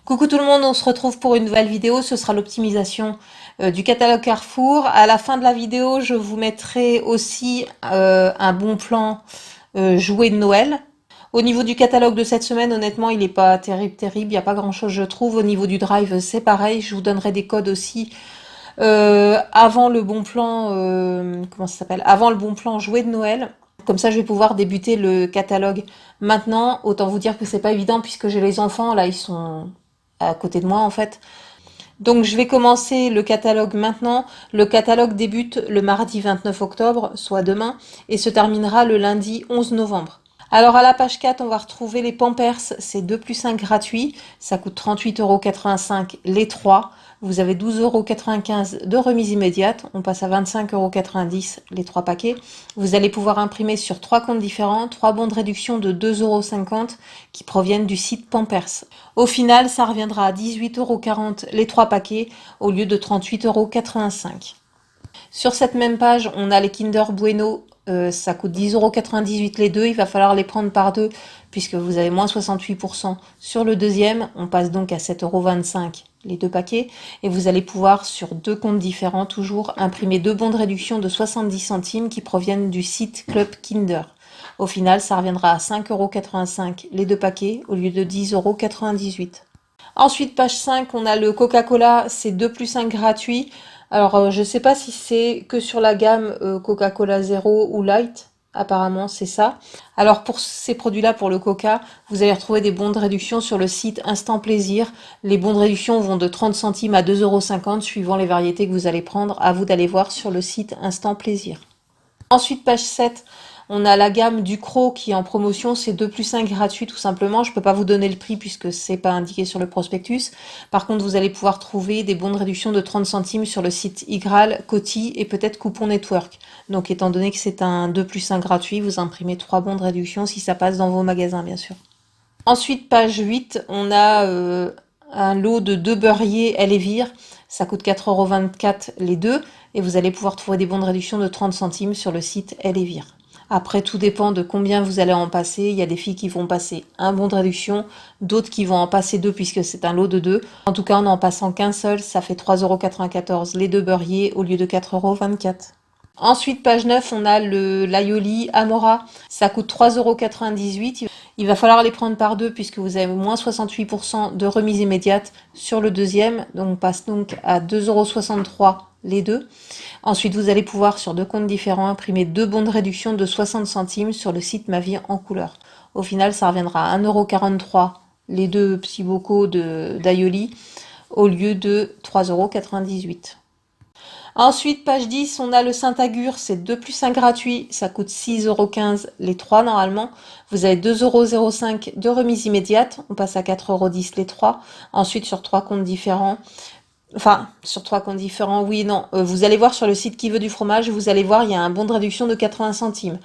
Coucou tout le monde, on se retrouve pour une nouvelle vidéo, ce sera l'optimisation du catalogue Carrefour. À la fin de la vidéo, je vous mettrai aussi un bon plan jouet de Noël. Au niveau du catalogue de cette semaine, honnêtement, il n'est pas terrible, il n'y a pas grand chose je trouve. Au niveau du drive, c'est pareil, je vous donnerai des codes aussi avant le bon plan, comment ça s'appelle? Avant le bon plan jouet de Noël. Comme ça, je vais pouvoir débuter le catalogue maintenant. Autant vous dire que c'est pas évident puisque j'ai les enfants, là, ils sont à côté de moi en fait. Donc je vais commencer le catalogue maintenant. Le catalogue débute le mardi 29 octobre, soit demain, et se terminera le lundi 11 novembre. Alors à la page 4, on va retrouver les Pampers, c'est 2 plus 1 gratuit, ça coûte 38,85 € les 3. Vous avez 12,95 € de remise immédiate, on passe à 25,90 € les 3 paquets. Vous allez pouvoir imprimer sur 3 comptes différents, 3 bons de réduction de 2,50 € qui proviennent du site Pampers. Au final, ça reviendra à 18,40 € les 3 paquets au lieu de 38,85 €. Sur cette même page, on a les Kinder Bueno, ça coûte 10,98 € les deux, il va falloir les prendre par deux puisque vous avez moins 68% sur le deuxième, on passe donc à 7,25 € les deux paquets et vous allez pouvoir sur deux comptes différents toujours imprimer deux bons de réduction de 70 centimes qui proviennent du site Club Kinder. Au final, ça reviendra à 5,85 € les deux paquets au lieu de 10,98 €. Ensuite, page 5, on a le Coca-Cola, c'est 2 plus 1 gratuit. Alors, je sais pas si c'est que sur la gamme Coca-Cola Zero ou Light. Apparemment, c'est ça. Alors, pour ces produits-là, pour le Coca, vous allez retrouver des bons de réduction sur le site Instant Plaisir. Les bons de réduction vont de 30 centimes à 2,50 € suivant les variétés que vous allez prendre. À vous d'aller voir sur le site Instant Plaisir. Ensuite, page 7, on a la gamme Ducros qui est en promotion, c'est 2 plus 1 gratuit tout simplement. Je ne peux pas vous donner le prix puisque c'est pas indiqué sur le prospectus. Par contre, vous allez pouvoir trouver des bons de réduction de 30 centimes sur le site Igral, Coty et peut-être Coupon Network. Donc étant donné que c'est un 2 plus 1 gratuit, vous imprimez 3 bons de réduction si ça passe dans vos magasins bien sûr. Ensuite, page 8, on a un lot de 2 beurriers Elevir. Ça coûte 4,24 € les deux. Et vous allez pouvoir trouver des bons de réduction de 30 centimes sur le site Elevir. Après, tout dépend de combien vous allez en passer. Il y a des filles qui vont passer un bon de réduction, d'autres qui vont en passer deux puisque c'est un lot de deux. En tout cas, en n'en passant qu'un seul, ça fait 3,94 € les deux beurriers au lieu de 4,24 €. Ensuite, page 9, on a l'Aioli Amora. Ça coûte 3,98 €. Il va falloir les prendre par deux puisque vous avez moins 68% de remise immédiate sur le deuxième. Donc, on passe donc à 2,63 € les deux. Ensuite, vous allez pouvoir, sur deux comptes différents, imprimer deux bons de réduction de 60 centimes sur le site Ma Vie en couleur. Au final, ça reviendra à 1,43 € les deux petits bocaux d'Aioli au lieu de 3,98 €. Ensuite, page 10, on a le Saint-Agur, c'est 2 plus 1 gratuit, ça coûte 6,15 € les 3 normalement. Vous avez 2,05 € de remise immédiate, on passe à 4,10 € les 3. Ensuite, sur 3 comptes différents, oui, non. Vous allez voir sur le site Qui veut du fromage, vous allez voir, il y a un bon de réduction de 80 centimes.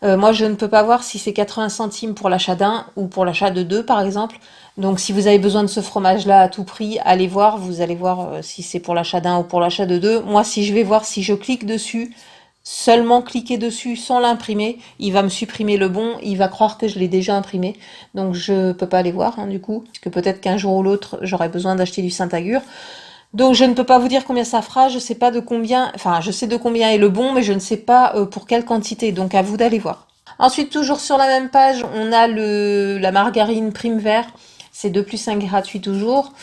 Moi, je ne peux pas voir si c'est 80 centimes pour l'achat d'un ou pour l'achat de deux, par exemple. Donc, si vous avez besoin de ce fromage-là à tout prix, allez voir. Vous allez voir si c'est pour l'achat d'un ou pour l'achat de deux. Moi, si je vais voir, si je clique dessus, seulement cliquer dessus sans l'imprimer, il va me supprimer le bon. Il va croire que je l'ai déjà imprimé. Donc, je peux pas aller voir, hein, du coup. Parce que peut-être qu'un jour ou l'autre, j'aurai besoin d'acheter du Saint-Agur. Donc je ne peux pas vous dire combien ça fera, je sais pas de combien, enfin je sais de combien est le bon, mais je ne sais pas pour quelle quantité, donc à vous d'aller voir. Ensuite, toujours sur la même page, on a la margarine prime vert, c'est 2 plus 1 gratuit toujours,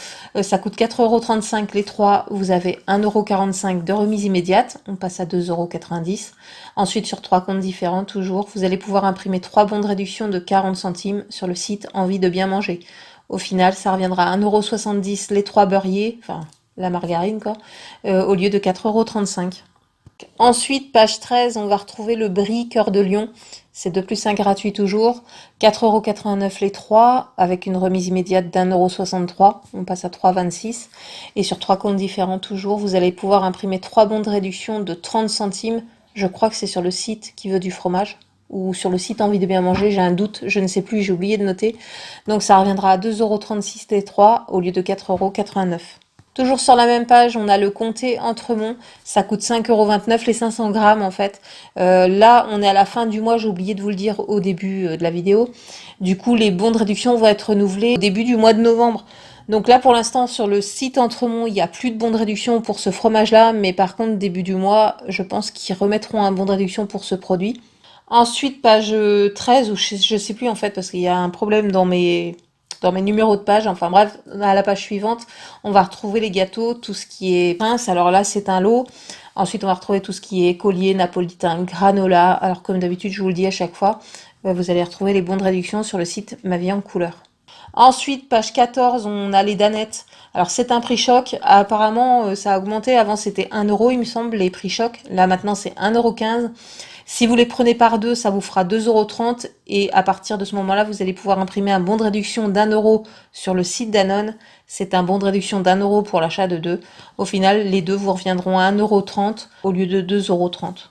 ça coûte 4,35 € les 3, vous avez 1,45 € de remise immédiate, on passe à 2,90 €. Ensuite, sur 3 comptes différents toujours, vous allez pouvoir imprimer 3 bons de réduction de 40 centimes sur le site Envie de bien manger. Au final, ça reviendra à 1,70 € les 3 beurriers, enfin la margarine quoi, au lieu de 4,35 €. Ensuite, page 13, on va retrouver le Brie Cœur de Lion. C'est 2 plus 1 gratuit toujours. 4,89 € les 3, avec une remise immédiate d'1,63 €. On passe à 3,26 €. Et sur 3 comptes différents toujours, vous allez pouvoir imprimer 3 bons de réduction de 30 centimes. Je crois que c'est sur le site Qui veut du fromage ou sur le site Envie de bien manger, j'ai un doute, je ne sais plus, j'ai oublié de noter. Donc ça reviendra à 2,36 € les 3 au lieu de 4,89 €. Toujours sur la même page, on a le comté Entremont, ça coûte 5,29 € les 500 grammes en fait. Là, on est à la fin du mois, j'ai oublié de vous le dire au début de la vidéo. Du coup, les bons de réduction vont être renouvelés au début du mois de novembre. Donc là, pour l'instant, sur le site Entremont, il n'y a plus de bons de réduction pour ce fromage-là, mais par contre, début du mois, je pense qu'ils remettront un bon de réduction pour ce produit. Ensuite, page 13, ou je sais plus en fait, parce qu'il y a un problème dans mes numéros de page. Enfin bref, à la page suivante, on va retrouver les gâteaux, tout ce qui est pince. Alors là, c'est un lot. Ensuite, on va retrouver tout ce qui est collier, napolitain, granola. Alors comme d'habitude, je vous le dis à chaque fois, vous allez retrouver les bons de réduction sur le site Ma Vie en Couleur. Ensuite, page 14, on a les danettes. Alors c'est un prix choc. Apparemment, ça a augmenté. Avant, c'était 1 euro, il me semble, les prix choc. Là, maintenant, c'est 1,15 €. Si vous les prenez par deux, ça vous fera 2,30 € et à partir de ce moment-là, vous allez pouvoir imprimer un bon de réduction d'1 € sur le site Danone. C'est un bon de réduction d'1 € pour l'achat de deux. Au final, les deux vous reviendront à 1,30 € au lieu de 2,30 €.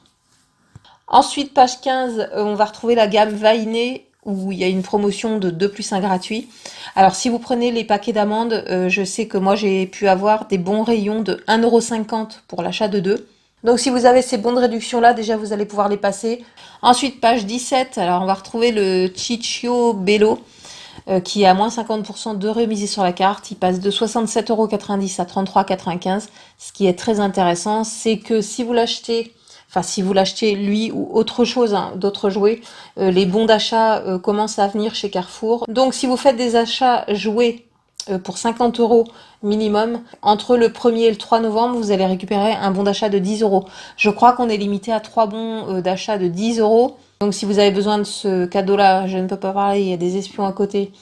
Ensuite, page 15, on va retrouver la gamme Vainé où il y a une promotion de 2 plus 1 gratuit. Alors si vous prenez les paquets d'amandes, je sais que moi j'ai pu avoir des bons rayons de 1,50 € pour l'achat de deux. Donc si vous avez ces bons de réduction là, déjà vous allez pouvoir les passer. Ensuite, page 17, alors on va retrouver le Ciccio Bello qui est à moins 50% de remise sur la carte. Il passe de 67,90 € à 33,95 €. Ce qui est très intéressant, c'est que si vous l'achetez, enfin si vous l'achetez lui ou autre chose, hein, d'autres jouets, les bons d'achat commencent à venir chez Carrefour. Donc si vous faites des achats jouets pour 50 € minimum, entre le 1er et le 3 novembre, vous allez récupérer un bon d'achat de 10 €. Je crois qu'on est limité à 3 bons d'achat de 10 €. Donc si vous avez besoin de ce cadeau-là, je ne peux pas parler, il y a des espions à côté.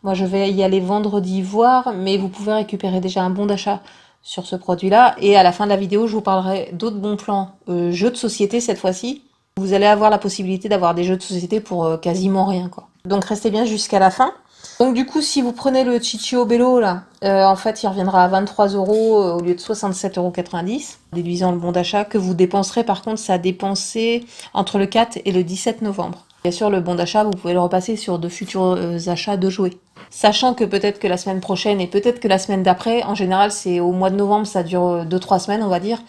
Moi, je vais y aller vendredi voir, mais vous pouvez récupérer déjà un bon d'achat sur ce produit-là. Et à la fin de la vidéo, je vous parlerai d'autres bons plans jeux de société cette fois-ci. Vous allez avoir la possibilité d'avoir des jeux de société pour quasiment rien, quoi. Donc restez bien jusqu'à la fin. Donc du coup, si vous prenez le Ciccio Bello, là, en fait, il reviendra à 23 € au lieu de 67,90 €, déduisant le bon d'achat que vous dépenserez. Par contre, ça a dépensé entre le 4 et le 17 novembre. Bien sûr, le bon d'achat, vous pouvez le repasser sur de futurs achats de jouets. Sachant que peut-être que la semaine prochaine et peut-être que la semaine d'après, en général, c'est au mois de novembre, ça dure 2-3 semaines, on va dire.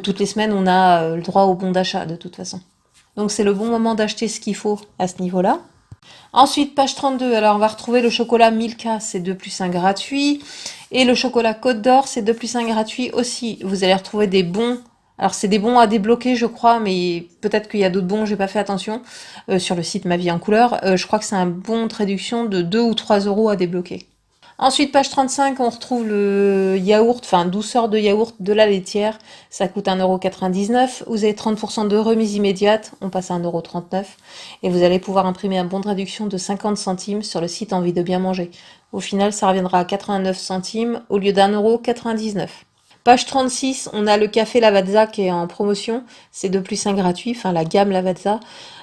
Toutes les semaines, on a le droit au bon d'achat, de toute façon. Donc c'est le bon moment d'acheter ce qu'il faut à ce niveau-là. Ensuite, page 32, alors on va retrouver le chocolat Milka, c'est 2 plus 1 gratuit. Et le chocolat Côte d'Or, c'est 2 plus 1 gratuit aussi. Vous allez retrouver des bons. Alors c'est des bons à débloquer, je crois, mais peut-être qu'il y a d'autres bons, j'ai pas fait attention. Sur le site Ma Vie en Couleur, je crois que c'est un bon de réduction de 2 ou 3 € à débloquer. Ensuite, page 35, on retrouve le yaourt, enfin douceur de yaourt de la laitière. Ça coûte 1,99 €. Vous avez 30% de remise immédiate, on passe à 1,39 €. Et vous allez pouvoir imprimer un bon de réduction de 50 centimes sur le site Envie de bien manger. Au final, ça reviendra à 89 centimes au lieu d'1,99 €. Page 36, on a le café Lavazza qui est en promotion. C'est 2 plus 1 gratuit, enfin la gamme Lavazza.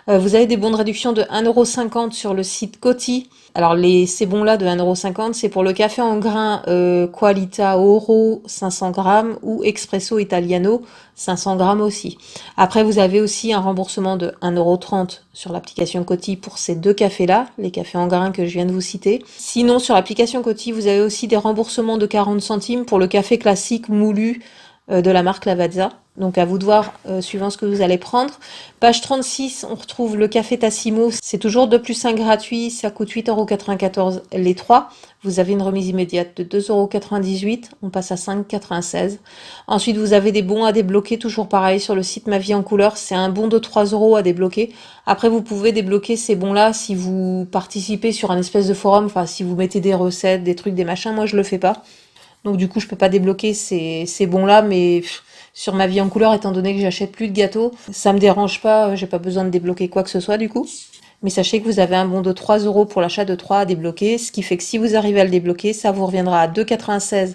Vous avez des bons de réduction de 1,50 € sur le site Coty. Alors ces bons-là de 1,50 €, c'est pour le café en grains Qualita Oro 500 grammes ou Espresso Italiano 500 grammes aussi. Après, vous avez aussi un remboursement de 1,30 € sur l'application Coty pour ces deux cafés-là, les cafés en grains que je viens de vous citer. Sinon, sur l'application Coty, vous avez aussi des remboursements de 40 centimes pour le café classique moulu de la marque Lavazza. Donc à vous de voir suivant ce que vous allez prendre. Page 36, on retrouve le café Tassimo. C'est toujours 2 plus 1 gratuit. Ça coûte 8,94 € les 3. Vous avez une remise immédiate de 2,98 €. On passe à 5,96 €. Ensuite, vous avez des bons à débloquer. Toujours pareil sur le site Ma Vie en Couleur. C'est un bon de 3 € à débloquer. Après, vous pouvez débloquer ces bons-là si vous participez sur un espèce de forum. Enfin, si vous mettez des recettes, des trucs, des machins. Moi, je le fais pas. Donc du coup, je peux pas débloquer ces bons-là, mais sur Ma Vie en Couleur, étant donné que j'achète plus de gâteaux, ça me dérange pas, j'ai pas besoin de débloquer quoi que ce soit du coup. Mais sachez que vous avez un bon de 3 € pour l'achat de 3 à débloquer, ce qui fait que si vous arrivez à le débloquer, ça vous reviendra à 2,96 €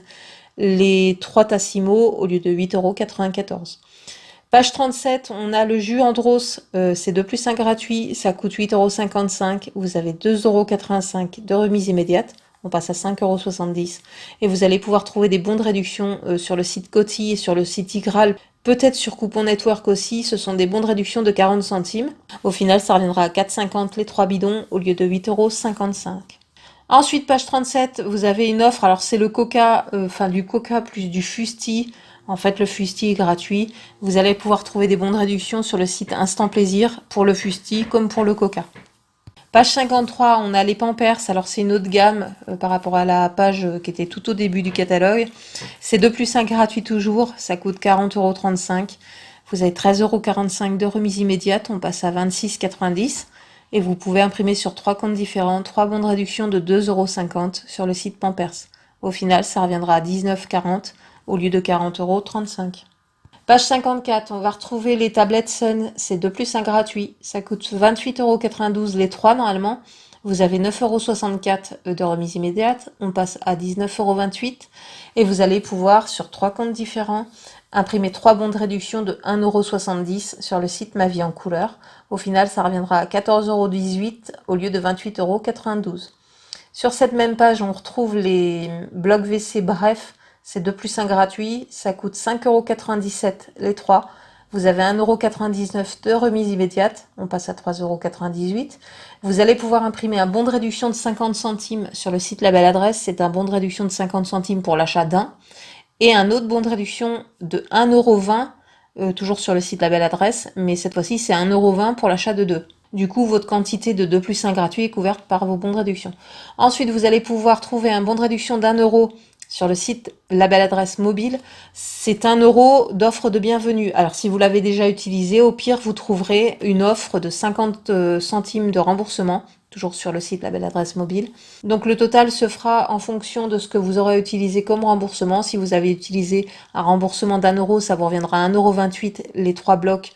les 3 Tassimo au lieu de 8,94 €. Page 37, on a le jus Andros, c'est 2 plus 1 gratuit, ça coûte 8,55 €, vous avez 2,85 € de remise immédiate. On passe à 5,70 € et vous allez pouvoir trouver des bons de réduction sur le site Coty et sur le site Igral, peut-être sur Coupon Network aussi. Ce sont des bons de réduction de 40 centimes. Au final, ça reviendra à 4,50 € les 3 bidons au lieu de 8,55 €. Ensuite, page 37, vous avez une offre. Alors, c'est le Coca, du Coca plus du Fusti. En fait, le Fusti est gratuit. Vous allez pouvoir trouver des bons de réduction sur le site Instant Plaisir pour le Fusti comme pour le Coca. Page 53, on a les Pampers. Alors c'est une autre gamme par rapport à la page qui était tout au début du catalogue. C'est 2+1 gratuit toujours, ça coûte 40,35 €. Vous avez 13,45 € de remise immédiate, on passe à 26,90 € et vous pouvez imprimer sur 3 comptes différents, 3 bons de réduction de 2,50 € sur le site Pampers. Au final, ça reviendra à 19,40 € au lieu de 40,35 €. Page 54, on va retrouver les tablettes Sun, c'est 2+1 gratuit, ça coûte 28,92 € les 3 normalement. Vous avez 9,64 € de remise immédiate, on passe à 19,28 € et vous allez pouvoir, sur 3 comptes différents, imprimer 3 bons de réduction de 1,70 € sur le site Ma Vie en couleur. Au final, ça reviendra à 14,18 € au lieu de 28,92 €. Sur cette même page, on retrouve les blocs WC Bref, c'est 2+1 gratuit, ça coûte 5,97 € les 3. Vous avez 1,99 € de remise immédiate, on passe à 3,98 €. Vous allez pouvoir imprimer un bon de réduction de 50 centimes sur le site La Belle Adresse, c'est un bon de réduction de 50 centimes pour l'achat d'un. Et un autre bon de réduction de 1,20 €, toujours sur le site La Belle Adresse, mais cette fois-ci c'est 1,20 € pour l'achat de 2. Du coup, votre quantité de 2+1 gratuit est couverte par vos bons de réduction. Ensuite, vous allez pouvoir trouver un bon de réduction d'1 € sur le site La Belle Adresse mobile. C'est 1 € d'offre de bienvenue. Alors, si vous l'avez déjà utilisé, au pire, vous trouverez une offre de 50 centimes de remboursement, toujours sur le site La Belle Adresse mobile. Donc, le total se fera en fonction de ce que vous aurez utilisé comme remboursement. Si vous avez utilisé un remboursement d'1 €, ça vous reviendra à 1,28 € les 3 blocs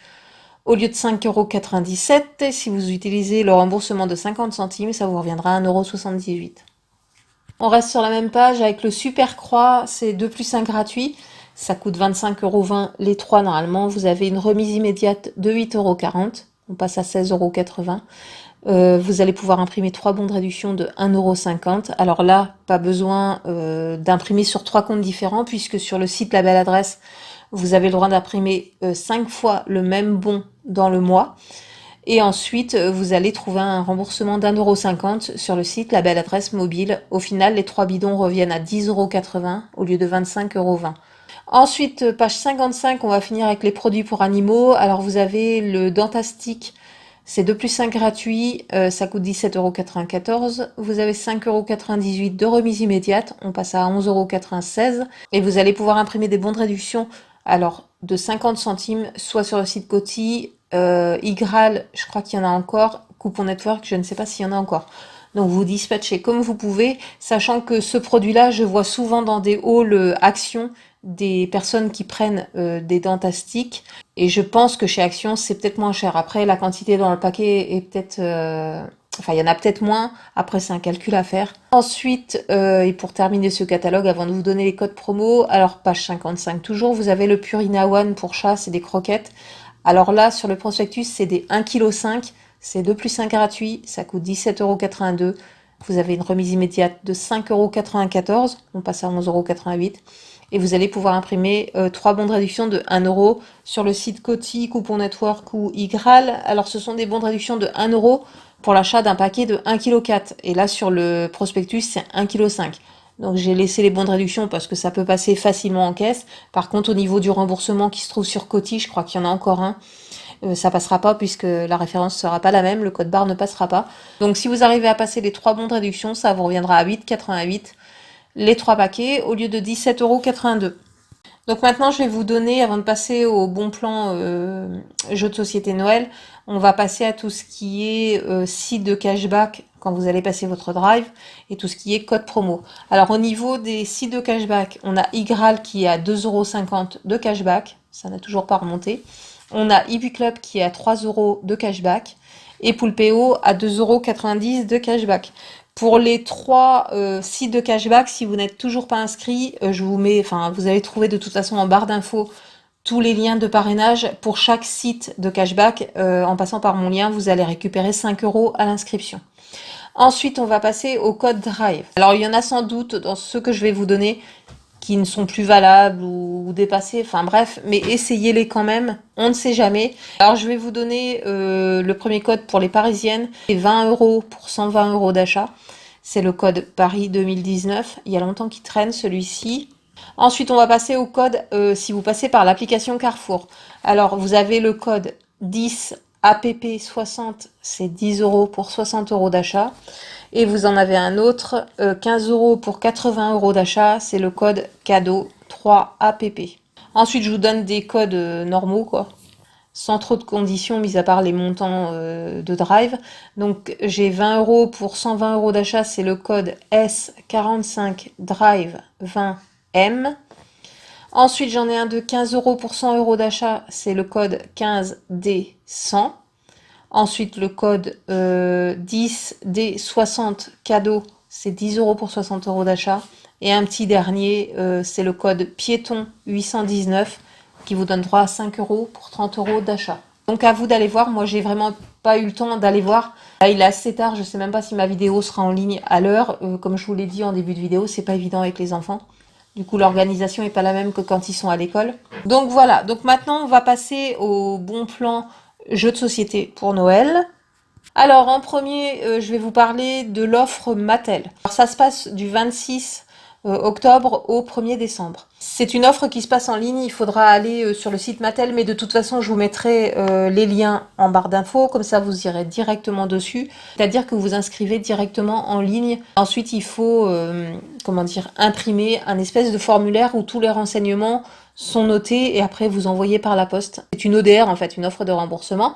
au lieu de 5,97 €. Et si vous utilisez le remboursement de 50 centimes, ça vous reviendra à 1,78 €. On reste sur la même page avec le Super Croix, c'est 2+1 gratuit. Ça coûte 25,20 € les 3 normalement. Vous avez une remise immédiate de 8,40 €. On passe à 16,80 €. Vous allez pouvoir imprimer 3 bons de réduction de 1,50 €. Alors là, pas besoin d'imprimer sur 3 comptes différents puisque sur le site La Belle Adresse, vous avez le droit d'imprimer 5 fois le même bon dans le mois. Et ensuite, vous allez trouver un remboursement d'1,50 € sur le site La Belle Adresse mobile. Au final, les 3 bidons reviennent à 10,80 € au lieu de 25,20 €. Ensuite, page 55, on va finir avec les produits pour animaux. Alors, vous avez le Dentastic, c'est 2+1 gratuit, ça coûte 17,94 €. Vous avez 5,98 € de remise immédiate, on passe à 11,96 € et vous allez pouvoir imprimer des bons de réduction, alors de 50 centimes, soit sur le site Coty, Igral, je crois qu'il y en a encore, Coupon Network, je ne sais pas s'il y en a encore. Donc vous dispatchez comme vous pouvez, sachant que ce produit-là, je vois souvent dans des halls Action des personnes qui prennent des Dentastiques et je pense que chez Action c'est peut-être moins cher. Après la quantité dans le paquet est peut-être, enfin il y en a peut-être moins. Après c'est un calcul à faire. Ensuite et pour terminer ce catalogue, avant de vous donner les codes promo, alors page 55 toujours, vous avez le Purina One pour chat, c'est des croquettes. Alors là, sur le prospectus, c'est des 1,5 kg, c'est 2+1 gratuit, ça coûte 17,82 €. Vous avez une remise immédiate de 5,94 €, on passe à 11,88 € et vous allez pouvoir imprimer 3 bons de réduction de 1 € sur le site Coty, Coupon Network ou Igral. Alors ce sont des bons de réduction de 1 € pour l'achat d'un paquet de 1,4 kg et là sur le prospectus, c'est 1,5 kg. Donc j'ai laissé les bons de réduction parce que ça peut passer facilement en caisse. Par contre, au niveau du remboursement qui se trouve sur Coty, je crois qu'il y en a encore un. Ça passera pas puisque la référence sera pas la même, le code barre ne passera pas. Donc si vous arrivez à passer les 3 bons de réduction, ça vous reviendra à 8,88 € les 3 paquets au lieu de 17,82 €. Donc maintenant, je vais vous donner, avant de passer au bon plan jeu de société Noël, on va passer à tout ce qui est site de cashback quand vous allez passer votre drive et tout ce qui est code promo. Alors au niveau des sites de cashback, on a Igral qui est à 2,50 € de cashback, ça n'a toujours pas remonté. On a EasyClub qui est à 3 € de cashback et Poulpeo à 2,90 € de cashback. Pour les 3 sites de cashback, si vous n'êtes toujours pas inscrit, je vous mets, enfin, vous allez trouver de toute façon en barre d'infos tous les liens de parrainage pour chaque site de cashback. En passant par mon lien, vous allez récupérer 5 € à l'inscription. Ensuite, on va passer au code Drive. Alors, il y en a sans doute dans ceux que je vais vous donner qui ne sont plus valables ou dépassés, enfin bref, mais essayez-les quand même, on ne sait jamais. Alors je vais vous donner le premier code pour les parisiennes, c'est 20 € pour 120 € d'achat, c'est le code Paris 2019, il y a longtemps qu'il traîne celui-ci. Ensuite on va passer au code si vous passez par l'application Carrefour. Alors vous avez le code 10 APP 60, c'est 10 € pour 60 € d'achat. Et vous en avez un autre, 15 € pour 80 € d'achat, c'est le code cadeau 3APP. Ensuite, je vous donne des codes normaux, quoi, sans trop de conditions, mis à part les montants de drive. Donc, j'ai 20 € pour 120 € d'achat, c'est le code S45 Drive 20M. Ensuite, j'en ai un de 15 € pour 100 € d'achat, c'est le code 15D100. Ensuite, le code 10D60 cadeau, c'est 10 € pour 60 € d'achat. Et un petit dernier, c'est le code piéton 819 qui vous donne droit à 5 € pour 30 € d'achat. Donc à vous d'aller voir, moi j'ai vraiment pas eu le temps d'aller voir. Là, il est assez tard, je sais même pas si ma vidéo sera en ligne à l'heure. Comme je vous l'ai dit en début de vidéo, c'est pas évident avec les enfants. Du coup, l'organisation est pas la même que quand ils sont à l'école. Donc voilà, donc maintenant on va passer au bon plan jeux de société pour Noël. Alors en premier, je vais vous parler de l'offre Mattel. Alors, ça se passe du 26 octobre au 1er décembre. C'est une offre qui se passe en ligne, il faudra aller sur le site Mattel, mais de toute façon je vous mettrai les liens en barre d'infos, comme ça vous irez directement dessus. C'est-à-dire que vous inscrivez directement en ligne. Ensuite il faut, comment dire, imprimer un espèce de formulaire où tous les renseignements sont notés et après vous envoyez par la poste. C'est une ODR en fait, une offre de remboursement.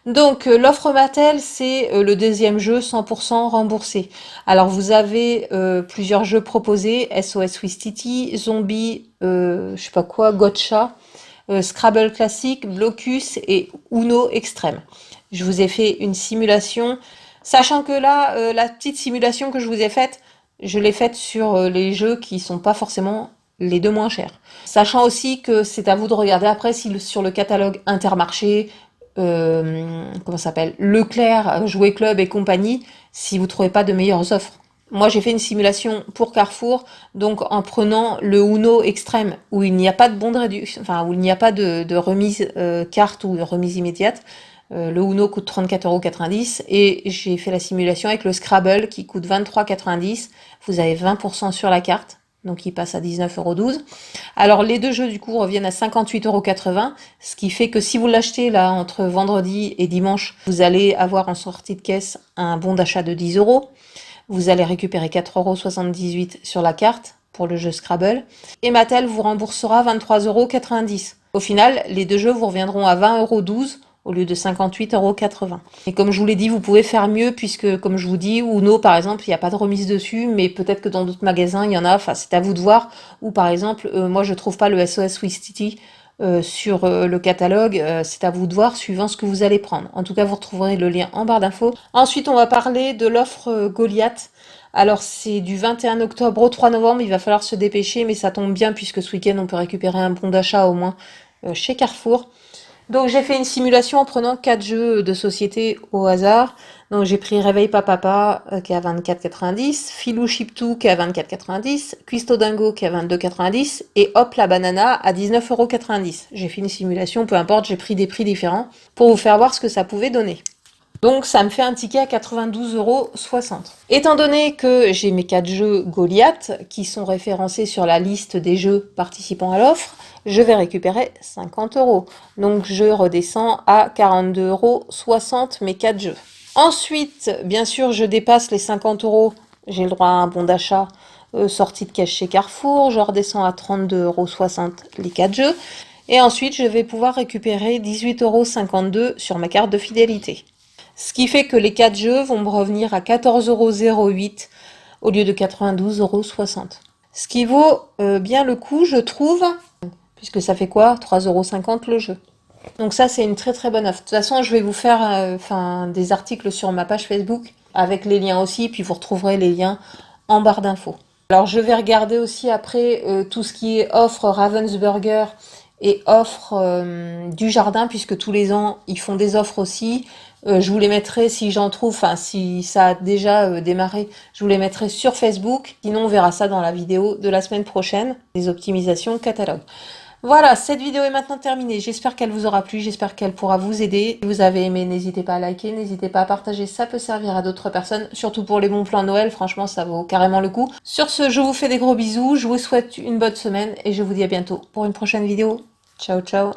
Donc l'offre Mattel, c'est le deuxième jeu 100% remboursé. Alors vous avez plusieurs jeux proposés, SOS Wistiti, Zombie, je sais pas quoi, Gotcha, Scrabble classique, Blocus et Uno Extrême. Je vous ai fait une simulation, sachant que là, la petite simulation que je vous ai faite, je l'ai faite sur les jeux qui sont pas forcément les deux moins chers. Sachant aussi que c'est à vous de regarder après si sur le catalogue Intermarché, comment ça s'appelle, Leclerc, Jouet Club et compagnie, si vous trouvez pas de meilleures offres. Moi, j'ai fait une simulation pour Carrefour, donc en prenant le Uno Extrême, où il n'y a pas de bon de réduction, enfin, où il n'y a pas de remise carte ou de remise immédiate. Le Uno coûte 34,90 € et j'ai fait la simulation avec le Scrabble qui coûte 23,90 €. Vous avez 20% sur la carte, donc il passe à 19,12 €. Alors les deux jeux du coup reviennent à 58,80 €, ce qui fait que si vous l'achetez là entre vendredi et dimanche, vous allez avoir en sortie de caisse un bon d'achat de 10 €. Vous allez récupérer 4,78 € sur la carte pour le jeu Scrabble. Et Mattel vous remboursera 23,90 €. Au final, les deux jeux vous reviendront à 20,12 € au lieu de 58,80 €. Et comme je vous l'ai dit, vous pouvez faire mieux puisque, comme je vous dis, Uno, par exemple, il n'y a pas de remise dessus, mais peut-être que dans d'autres magasins, il y en a, enfin, c'est à vous de voir. Ou par exemple, moi, je trouve pas le SOS Wistiti sur le catalogue, c'est à vous de voir suivant ce que vous allez prendre. En tout cas, vous retrouverez le lien en barre d'infos. Ensuite, on va parler de l'offre Goliath. Alors, c'est du 21 octobre au 3 novembre, il va falloir se dépêcher, mais ça tombe bien puisque ce week-end, on peut récupérer un bon d'achat au moins chez Carrefour. Donc j'ai fait une simulation en prenant 4 jeux de société au hasard. Donc j'ai pris Réveille pas papa qui est à 24,90, Filou Chiptou qui est à 24,90, Cuisto Dingo qui est à 22,90 et Hop la banana à 19,90 €. J'ai fait une simulation, peu importe, j'ai pris des prix différents pour vous faire voir ce que ça pouvait donner. Donc ça me fait un ticket à 92,60 €. Étant donné que j'ai mes 4 jeux Goliath qui sont référencés sur la liste des jeux participant à l'offre, je vais récupérer 50 €. Donc je redescends à 42,60 € mes 4 jeux. Ensuite, bien sûr, je dépasse les 50 €. J'ai le droit à un bon d'achat sortie de caisse chez Carrefour. Je redescends à 32,60 € les 4 jeux. Et ensuite, je vais pouvoir récupérer 18,52 € sur ma carte de fidélité. Ce qui fait que les 4 jeux vont me revenir à 14,08 € au lieu de 92,60 €. Ce qui vaut bien le coup, je trouve, puisque ça fait quoi? 3,50 € le jeu. Donc ça, c'est une très très bonne offre. De toute façon, je vais vous faire des articles sur ma page Facebook avec les liens aussi, puis vous retrouverez les liens en barre d'infos. Alors je vais regarder aussi après tout ce qui est offre Ravensburger et offre du jardin, puisque tous les ans, ils font des offres aussi. Je vous les mettrai si j'en trouve, enfin si ça a déjà démarré, je vous les mettrai sur Facebook. Sinon, on verra ça dans la vidéo de la semaine prochaine, les optimisations catalogue. Voilà, cette vidéo est maintenant terminée. J'espère qu'elle vous aura plu, j'espère qu'elle pourra vous aider. Si vous avez aimé, n'hésitez pas à liker, n'hésitez pas à partager, ça peut servir à d'autres personnes. Surtout pour les bons plans Noël, franchement, ça vaut carrément le coup. Sur ce, je vous fais des gros bisous, je vous souhaite une bonne semaine et je vous dis à bientôt pour une prochaine vidéo. Ciao, ciao!